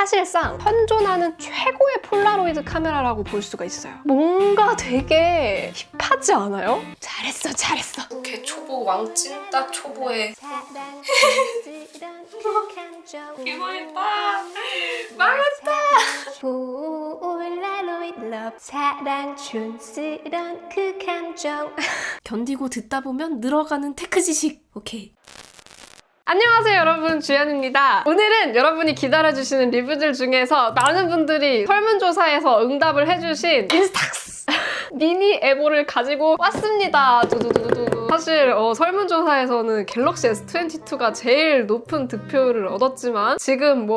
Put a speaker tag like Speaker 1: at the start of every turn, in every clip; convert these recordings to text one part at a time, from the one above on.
Speaker 1: 사실상 현존하는 최고의 폴라로이드 카메라라고 볼 수가 있어요. 뭔가 되게 힙하지 않아요? 잘했어, 잘했어. 이렇게 초보 왕찐따 초보에 개망했다. 망했다. 폴라로이드 러브 사랑 촌스런 그 감정 견디고 듣다 보면 늘어가는 테크 지식. 오케이. 안녕하세요 여러분, 주연입니다. 오늘은 여러분이 기다려주시는 리뷰들 중에서 많은 분들이 설문조사에서 응답을 해주신 인스탁스 미니 에보를 가지고 왔습니다. 두두두두. 사실 설문조사에서는 갤럭시 S22가 제일 높은 득표율을 얻었지만 지금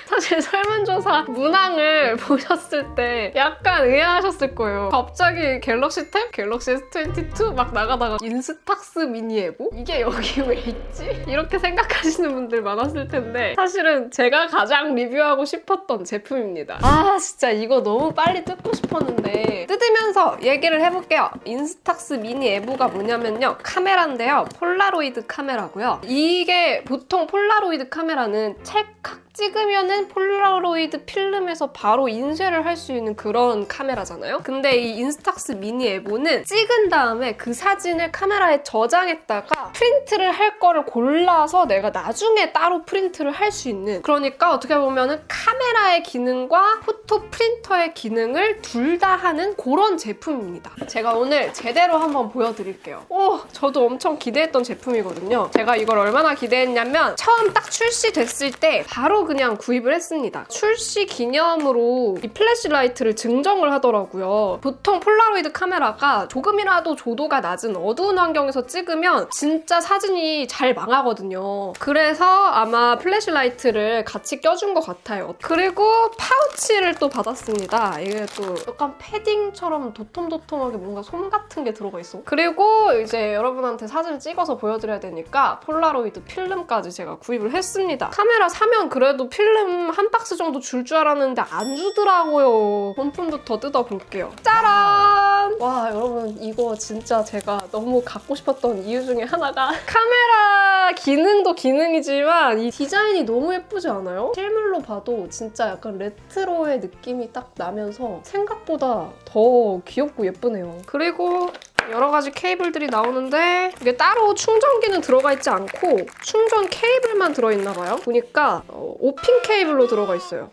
Speaker 1: 사실 설문조사 문항을 보셨을 때 약간 의아하셨을 거예요. 갑자기 갤럭시 탭? 갤럭시 S22? 막 나가다가 인스탁스 미니 에보? 이게 여기 왜 있지? 이렇게 생각하시는 분들 많았을 텐데 사실은 제가 가장 리뷰하고 싶었던 제품입니다. 아 진짜 이거 너무 빨리 뜯고 싶었는데 뜯으면서 얘기를 해볼게요. 인스탁스 미니 에보가 뭐냐면요. 카메라인데요. 폴라로이드 카메라고요. 이게 보통 폴라로이드 카메라는 찰칵 찍으면은 폴라로이드 필름에서 바로 인쇄를 할 수 있는 그런 카메라잖아요. 근데 이 인스탁스 미니 에보는 찍은 다음에 그 사진을 카메라에 저장했다가 프린트를 할 거를 골라서 내가 나중에 따로 프린트를 할 수 있는, 그러니까 어떻게 보면은 카메라의 기능과 포토 프린터의 기능을 둘 다 하는 그런 제품입니다. 제가 오늘 제대로 한번 보여드릴게요. 저도 엄청 기대했던 제품이거든요. 제가 이걸 얼마나 기대했냐면 처음 딱 출시됐을 때 바로 그냥 구입을 했습니다. 출시 기념으로 이 플래시라이트를 증정을 하더라고요. 보통 폴라로이드 카메라가 조금이라도 조도가 낮은 어두운 환경에서 찍으면 진짜 사진이 잘 망하거든요. 그래서 아마 플래시라이트를 같이 껴준 것 같아요. 그리고 파우치를 또 받았습니다. 이게 또 약간 패딩처럼 도톰도톰하게 뭔가 솜 같은 게 들어가 있어. 그리고 이제 여러분한테 사진을 찍어서 보여드려야 되니까 폴라로이드 필름까지 제가 구입을 했습니다. 카메라 사면 그래도 필름 한 박스 정도 줄 알았는데 안 주더라고요. 본품부터 뜯어볼게요. 짜란! 와 여러분 이거 진짜 제가 너무 갖고 싶었던 이유 중에 하나가 카메라 기능도 기능이지만 이 디자인이 너무 예쁘지 않아요? 실물로 봐도 진짜 약간 레트로의 느낌이 딱 나면서 생각보다 더 귀엽고 예쁘네요. 그리고 여러 가지 케이블들이 나오는데 이게 따로 충전기는 들어가 있지 않고 충전 케이블만 들어있나 봐요. 보니까 5핀 케이블로 들어가 있어요.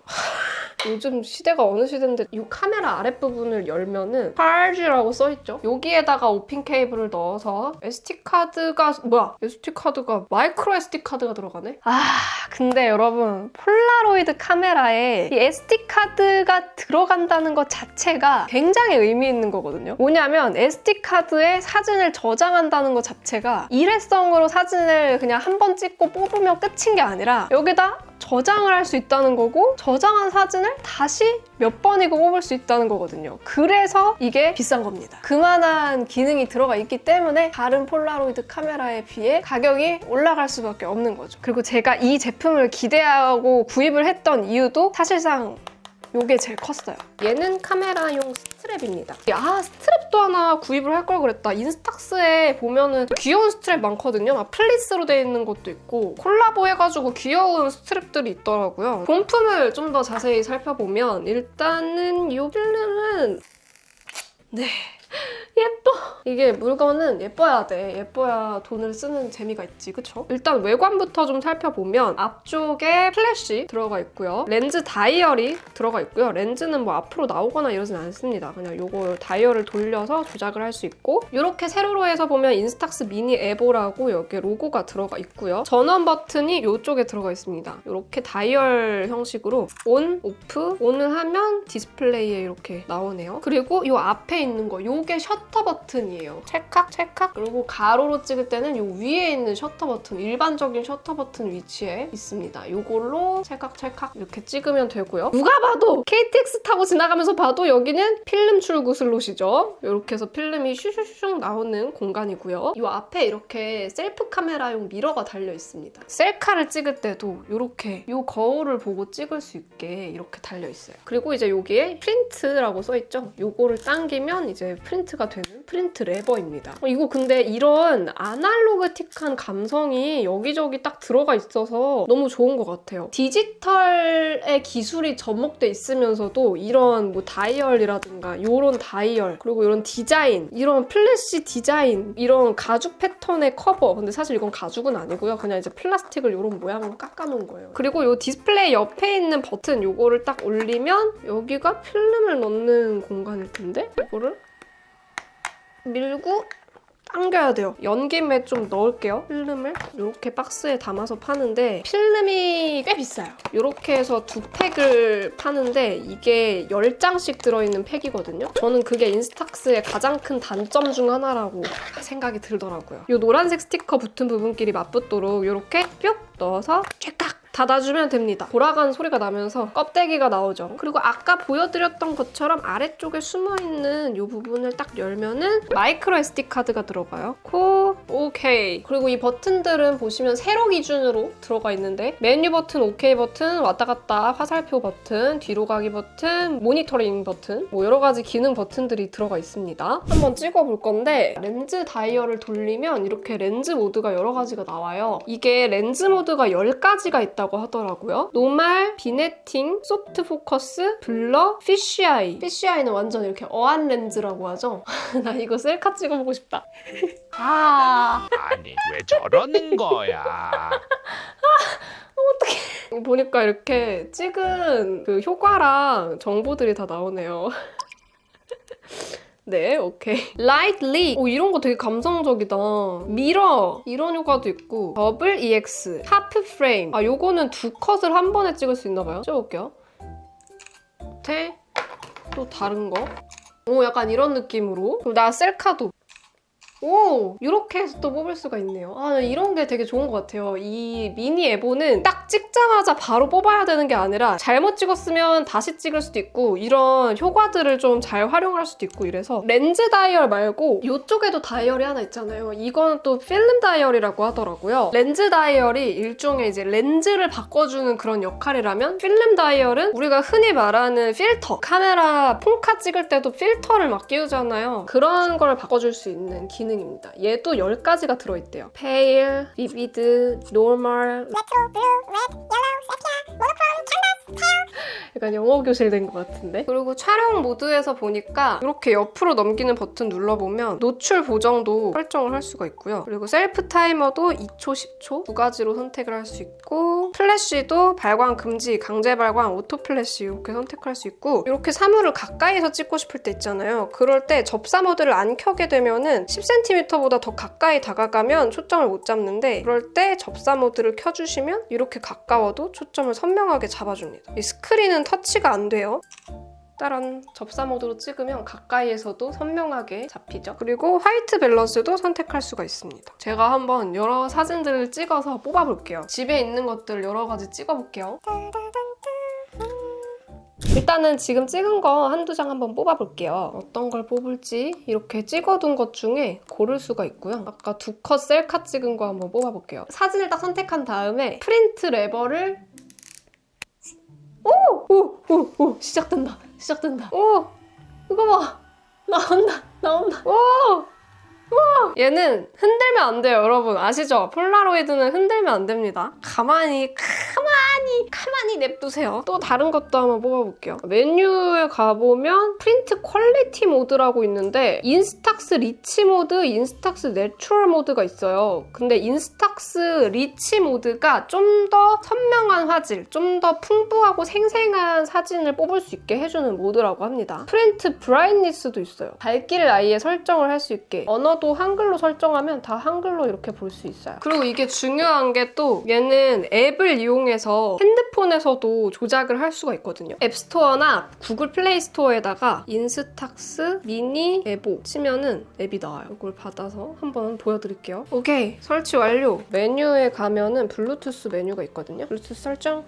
Speaker 1: 요즘 시대가 어느 시대인데 이 카메라 아랫부분을 열면은 8G라고 써있죠? 여기에다가 5핀 케이블을 넣어서 SD카드가 마이크로 SD카드가 들어가네? 근데 여러분 폴라로이드 카메라에 이 SD카드가 들어간다는 것 자체가 굉장히 의미 있는 거거든요. 뭐냐면 SD카드에 사진을 저장한다는 것 자체가 일회성으로 사진을 그냥 한 번 찍고 뽑으면 끝인 게 아니라 여기다 저장을 할 수 있다는 거고 저장한 사진을 다시 몇 번이고 뽑을 수 있다는 거거든요. 그래서 이게 비싼 겁니다. 그만한 기능이 들어가 있기 때문에 다른 폴라로이드 카메라에 비해 가격이 올라갈 수밖에 없는 거죠. 그리고 제가 이 제품을 기대하고 구입을 했던 이유도 사실상 이게 제일 컸어요. 얘는 카메라용 스트랩입니다. 스트랩도 하나 구입을 할 걸 그랬다. 인스탁스에 보면은 귀여운 스트랩 많거든요. 막 플리스로 되어 있는 것도 있고 콜라보 해가지고 귀여운 스트랩들이 있더라고요. 본품을 좀 더 자세히 살펴보면 일단은 이 필름은 예뻐! 이게 물건은 예뻐야 돼. 예뻐야 돈을 쓰는 재미가 있지, 그쵸? 일단 외관부터 좀 살펴보면 앞쪽에 플래시 들어가 있고요. 렌즈 다이얼이 들어가 있고요. 렌즈는 뭐 앞으로 나오거나 이러진 않습니다. 그냥 요거 다이얼을 돌려서 조작을 할 수 있고 이렇게 세로로 해서 보면 인스탁스 미니 에보라고 여기 로고가 들어가 있고요. 전원 버튼이 이쪽에 들어가 있습니다. 이렇게 다이얼 형식으로 온, 오프, 온을 하면 디스플레이에 이렇게 나오네요. 그리고 이 앞에 있는 거, 요게 셔터 버튼이에요. 찰칵 찰칵. 그리고 가로로 찍을 때는 요 위에 있는 셔터 버튼, 일반적인 셔터 버튼 위치에 있습니다. 요걸로 찰칵 찰칵 이렇게 찍으면 되고요. 누가 봐도 KTX 타고 지나가면서 봐도 여기는 필름 출구 슬롯이죠. 이렇게 해서 필름이 슈슈슈 나오는 공간이고요. 요 앞에 이렇게 셀프 카메라용 미러가 달려 있습니다. 셀카를 찍을 때도 이렇게 요 거울을 보고 찍을 수 있게 이렇게 달려 있어요. 그리고 이제 여기에 프린트라고 써있죠. 요거를 당기면 이제 프린트가 되는 프린트 레버입니다. 이거 근데 이런 아날로그틱한 감성이 여기저기 딱 들어가 있어서 너무 좋은 것 같아요. 디지털의 기술이 접목돼 있으면서도 이런 뭐 다이얼이라든가 이런 다이얼 그리고 이런 디자인, 이런 플래시 디자인, 이런 가죽 패턴의 커버. 근데 사실 이건 가죽은 아니고요. 그냥 이제 플라스틱을 이런 모양으로 깎아놓은 거예요. 그리고 이 디스플레이 옆에 있는 버튼 요거를 딱 올리면 여기가 필름을 넣는 공간일 텐데 이거를 밀고 당겨야 돼요. 연김에 좀 넣을게요. 필름을 이렇게 박스에 담아서 파는데 필름이 꽤 비싸요. 이렇게 해서 2팩을 파는데 이게 10장씩 들어있는 팩이거든요. 저는 그게 인스탁스의 가장 큰 단점 중 하나라고 생각이 들더라고요. 이 노란색 스티커 붙은 부분끼리 맞붙도록 이렇게 뿅 넣어서 쬐깍 닫아주면 됩니다. 돌아가는 소리가 나면서 껍데기가 나오죠. 그리고 아까 보여드렸던 것처럼 아래쪽에 숨어있는 이 부분을 딱 열면은 마이크로 SD 카드가 들어가요. 오케이. 그리고 이 버튼들은 보시면 세로 기준으로 들어가 있는데 메뉴 버튼, 오케이 버튼, 왔다 갔다 화살표 버튼, 뒤로 가기 버튼, 모니터링 버튼 뭐 여러 가지 기능 버튼들이 들어가 있습니다. 한번 찍어볼 건데 렌즈 다이얼을 돌리면 이렇게 렌즈 모드가 여러 가지가 나와요. 이게 렌즈 모드가 10가지가 있다고 하더라고요. 노말, 비네팅, 소프트 포커스, 블러, 피쉬아이. 피쉬아이는 완전 이렇게 어안 렌즈라고 하죠. 나 이거 셀카 찍어보고 싶다.
Speaker 2: 아니 왜 저러는 거야?
Speaker 1: 어떡해. 보니까 이렇게 찍은 그 효과랑 정보들이 다 나오네요. 네, 오케이. 라이트리. 이런 거 되게 감성적이다. 미러. 이런 효과도 있고. 더블 EX. 하프 프레임. 요거는 2컷을 한 번에 찍을 수 있나 봐요. 찍어볼게요. 또 다른 거. 약간 이런 느낌으로. 그럼 나 셀카도. 이렇게 해서 또 뽑을 수가 있네요. 이런 게 되게 좋은 것 같아요. 이 미니 에보는 딱 찍자마자 바로 뽑아야 되는 게 아니라 잘못 찍었으면 다시 찍을 수도 있고 이런 효과들을 좀 잘 활용할 수도 있고 이래서 렌즈 다이얼 말고 이쪽에도 다이얼이 하나 있잖아요. 이건 또 필름 다이얼이라고 하더라고요. 렌즈 다이얼이 일종의 이제 렌즈를 바꿔주는 그런 역할이라면 필름 다이얼은 우리가 흔히 말하는 필터, 카메라 폰카 찍을 때도 필터를 막 끼우잖아요. 그런 걸 바꿔줄 수 있는 기능입니다. 얘도 10가지가 들어있대요. 페일, 비비드, 노멀, 레트로, 블루, 레드, 옐로우, 세피아, 모노크롬, 캔버스, 페일. 약간 영어 교실 된 것 같은데? 그리고 촬영 모드에서 보니까 이렇게 옆으로 넘기는 버튼 눌러보면 노출 보정도 설정을 할 수가 있고요. 그리고 셀프 타이머도 2초, 10초 2가지로 선택을 할 수 있고 플래시도 발광 금지, 강제 발광, 오토 플래시 이렇게 선택할 수 있고 이렇게 사물을 가까이서 찍고 싶을 때 있잖아요. 그럴 때 접사 모드를 안 켜게 되면은 10cm보다 더 가까이 다가가면 초점을 못 잡는데 그럴 때 접사 모드를 켜주시면 이렇게 가까워도 초점을 선명하게 잡아줍니다. 이 스크린은 터치가 안 돼요. 따란 접사 모드로 찍으면 가까이에서도 선명하게 잡히죠. 그리고 화이트 밸런스도 선택할 수가 있습니다. 제가 한번 여러 사진들을 찍어서 뽑아볼게요. 집에 있는 것들 여러 가지 찍어볼게요. 일단은 지금 찍은 거 한두 장 한번 뽑아볼게요. 어떤 걸 뽑을지 이렇게 찍어둔 것 중에 고를 수가 있고요. 아까 2컷 셀카 찍은 거 한번 뽑아볼게요. 사진을 딱 선택한 다음에 프린트 레버를 오! 시작된다. 이거 봐. 나온다. 얘는 흔들면 안 돼요, 여러분. 아시죠? 폴라로이드는 흔들면 안 됩니다. 가만히 냅두세요. 또 다른 것도 한번 뽑아볼게요. 메뉴에 가보면 프린트 퀄리티 모드라고 있는데 인스탁스 리치 모드, 인스탁스 내추럴 모드가 있어요. 근데 인스탁스 리치 모드가 좀 더 선명한 화질, 좀 더 풍부하고 생생한 사진을 뽑을 수 있게 해주는 모드라고 합니다. 프린트 브라이트니스도 있어요. 밝기를 아예 설정을 할 수 있게. 언어도 한글로 설정하면 다 한글로 이렇게 볼 수 있어요. 그리고 이게 중요한 게 또 얘는 앱을 이용해서 핸드폰에서도 조작을 할 수가 있거든요. 앱스토어나 구글 플레이 스토어에다가 인스탁스 미니 에보 치면은 앱이 나와요. 이걸 받아서 한번 보여드릴게요. 오케이, 설치 완료. 메뉴에 가면은 블루투스 메뉴가 있거든요. 블루투스 설정,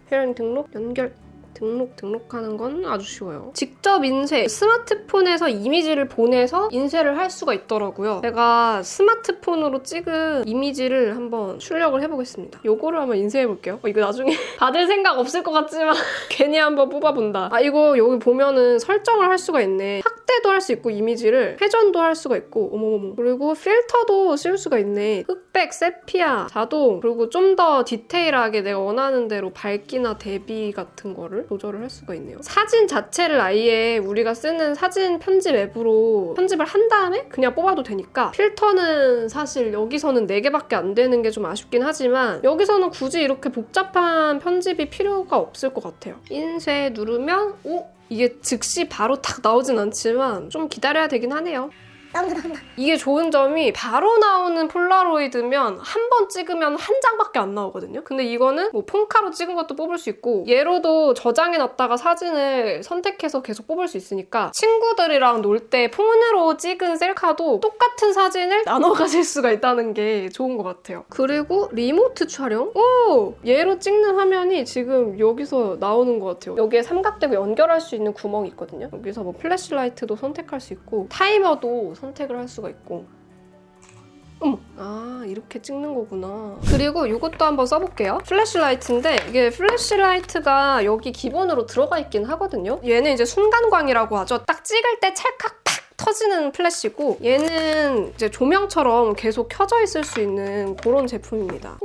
Speaker 1: 페어링 등록, 연결. 등록하는 건 아주 쉬워요. 직접 인쇄, 스마트폰에서 이미지를 보내서 인쇄를 할 수가 있더라고요. 제가 스마트폰으로 찍은 이미지를 한번 출력을 해보겠습니다. 요거를 한번 인쇄해볼게요. 이거 나중에 받을 생각 없을 것 같지만 괜히 한번 뽑아본다. 이거 여기 보면은 설정을 할 수가 있네. 확대 확대도 할 수 있고 이미지를 회전도 할 수가 있고 어머머머 그리고 필터도 쓸 수가 있네. 흑백, 세피아, 자동 그리고 좀 더 디테일하게 내가 원하는 대로 밝기나 대비 같은 거를 조절을 할 수가 있네요. 사진 자체를 아예 우리가 쓰는 사진 편집 앱으로 편집을 한 다음에 그냥 뽑아도 되니까 필터는 사실 여기서는 4개밖에 안 되는 게 좀 아쉽긴 하지만 여기서는 굳이 이렇게 복잡한 편집이 필요가 없을 것 같아요. 인쇄 누르면 이게 즉시 바로 탁 나오진 않지만 좀 기다려야 되긴 하네요.
Speaker 3: 나온다.
Speaker 1: 이게 좋은 점이 바로 나오는 폴라로이드면 한 번 찍으면 한 장밖에 안 나오거든요. 근데 이거는 뭐 폰카로 찍은 것도 뽑을 수 있고 얘로도 저장해놨다가 사진을 선택해서 계속 뽑을 수 있으니까 친구들이랑 놀 때 폰으로 찍은 셀카도 똑같은 사진을 나눠 가질 수가 있다는 게 좋은 것 같아요. 그리고 리모트 촬영? 얘로 찍는 화면이 지금 여기서 나오는 것 같아요. 여기에 삼각대고 연결할 수 있는 구멍이 있거든요. 여기서 뭐 플래시라이트도 선택할 수 있고 타이머도 선택을 할 수가 있고 이렇게 찍는 거구나. 그리고 이것도 한번 써볼게요. 플래시라이트인데 이게 플래시라이트가 여기 기본으로 들어가 있긴 하거든요. 얘는 이제 순간광이라고 하죠. 딱 찍을 때 찰칵 팍 터지는 플래시고 얘는 이제 조명처럼 계속 켜져 있을 수 있는 그런 제품입니다.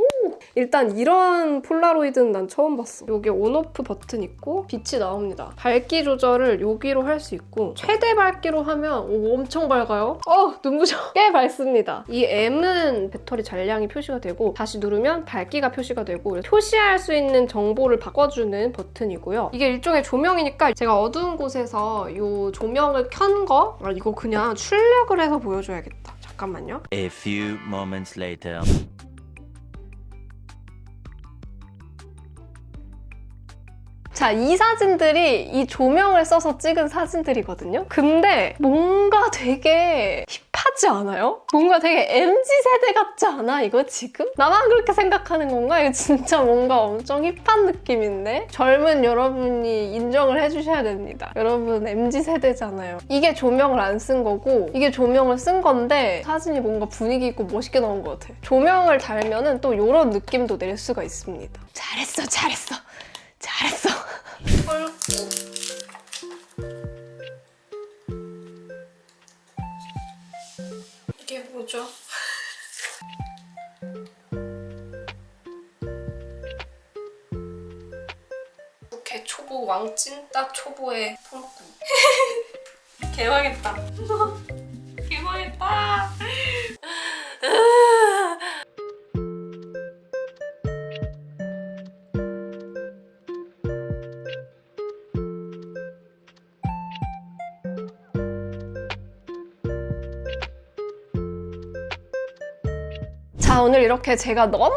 Speaker 1: 일단 이런 폴라로이드는 난 처음 봤어. 여기 온오프 버튼 있고 빛이 나옵니다. 밝기 조절을 여기로 할 수 있고 최대 밝기로 하면 엄청 밝아요. 눈부셔. 꽤 밝습니다. 이 M은 배터리 잔량이 표시가 되고 다시 누르면 밝기가 표시가 되고 표시할 수 있는 정보를 바꿔주는 버튼이고요. 이게 일종의 조명이니까 제가 어두운 곳에서 이 조명을 켠 거 이거 그냥 출력을 해서 보여줘야겠다. 잠깐만요.
Speaker 4: A few moments later.
Speaker 1: 자, 이 사진들이 이 조명을 써서 찍은 사진들이거든요? 근데 뭔가 되게 힙하지 않아요? 뭔가 되게 MZ세대 같지 않아, 이거 지금? 나만 그렇게 생각하는 건가? 이거 진짜 뭔가 엄청 힙한 느낌인데? 젊은 여러분이 인정을 해주셔야 됩니다. 여러분 MZ세대잖아요. 이게 조명을 안 쓴 거고 이게 조명을 쓴 건데 사진이 뭔가 분위기 있고 멋있게 나온 것 같아. 조명을 달면은 또 이런 느낌도 낼 수가 있습니다. 잘했어. 이게 뭐죠? 이렇게 초보 왕찐따 초보의 폰꾸. 개망했다. 개망했다. 자, 오늘 이렇게 제가 너무너무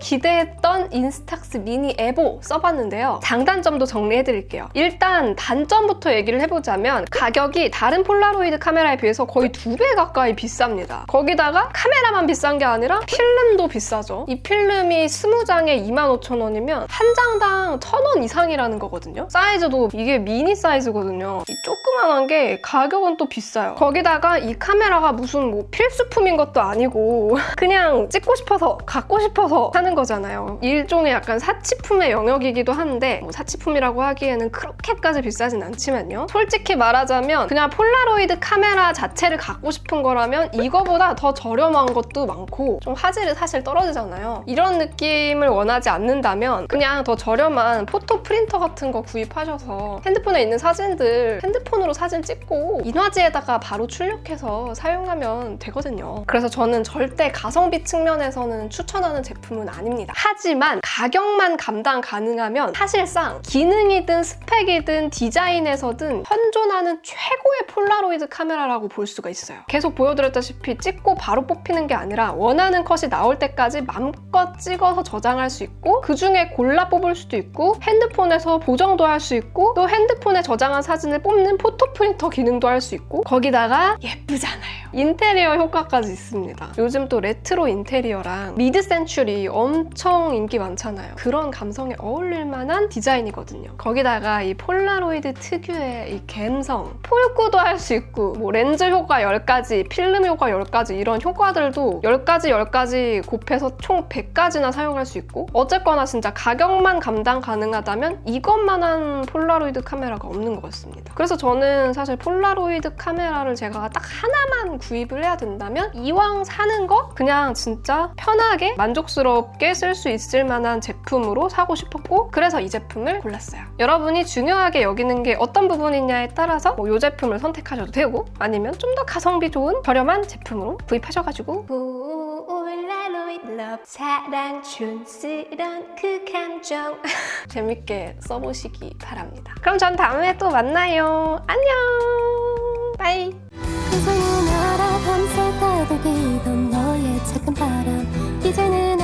Speaker 1: 기대했던 인스탁스 미니 에보 써봤는데요. 장단점도 정리해드릴게요. 일단 단점부터 얘기를 해보자면 가격이 다른 폴라로이드 카메라에 비해서 거의 2배 가까이 비쌉니다. 거기다가 카메라만 비싼 게 아니라 필름도 비싸죠. 이 필름이 20장에 25,000원이면 한 장당 1,000원 이상이라는 거거든요. 사이즈도 이게 미니 사이즈거든요. 이 조그만한 게 가격은 또 비싸요. 거기다가 이 카메라가 무슨 뭐 필수품인 것도 아니고 그냥 찍고 싶어서 갖고 싶어서 하는 거잖아요. 일종의 약간 사치품의 영역이기도 한데 뭐 사치품이라고 하기에는 그렇게까지 비싸진 않지만요. 솔직히 말하자면 그냥 폴라로이드 카메라 자체를 갖고 싶은 거라면 이거보다 더 저렴한 것도 많고 좀 화질이 사실 떨어지잖아요. 이런 느낌을 원하지 않는다면 그냥 더 저렴한 포토 프린터 같은 거 구입하셔서 핸드폰에 있는 사진들 핸드폰으로 사진 찍고 인화지에다가 바로 출력해서 사용하면 되거든요. 그래서 저는 절대 가성비 측면에서는 추천하는 제품은 아닙니다. 하지만 가격만 감당 가능하면 사실상 기능이든 스펙이든 디자인에서든 현존하는 최고의 폴라로이드 카메라라고 볼 수가 있어요. 계속 보여드렸다시피 찍고 바로 뽑히는 게 아니라 원하는 컷이 나올 때까지 맘껏 찍어서 저장할 수 있고 그중에 골라 뽑을 수도 있고 핸드폰에서 보정도 할 수 있고 또 핸드폰에 저장한 사진을 뽑는 포토 프린터 기능도 할 수 있고 거기다가 예쁘잖아요. 인테리어 효과까지 있습니다. 요즘 또 레트로 인테리어랑 미드 센추리 엄청 인기 많잖아요. 그런 감성에 어울릴 만한 디자인이거든요. 거기다가 이 폴라로이드 특유의 이 감성, 폴구도 할 수 있고 뭐 렌즈 효과 10가지, 필름 효과 10가지 이런 효과들도 10가지 곱해서 총 100가지나 사용할 수 있고 어쨌거나 진짜 가격만 감당 가능하다면 이것만한 폴라로이드 카메라가 없는 것 같습니다. 그래서 저는 사실 폴라로이드 카메라를 제가 딱 하나만 구입을 해야 된다면 이왕 사는 거 그냥 진짜 편하게 만족스럽게 쓸 수 있을 만한 제품으로 사고 싶었고 그래서 이 제품을 골랐어요. 여러분이 중요하게 여기는 게 어떤 부분이냐에 따라서 뭐 이 제품을 선택하셔도 되고 아니면 좀 더 가성비 좋은 저렴한 제품으로 구입하셔가지고 폴라로이드 러브 사랑 촌스런 그 감정 재밌게 써보시기 바랍니다. 그럼 전 다음에 또 만나요. 안녕. 바이.
Speaker 3: 세상은 알아 밤새 따돌리던 너의 작은 바람 이제는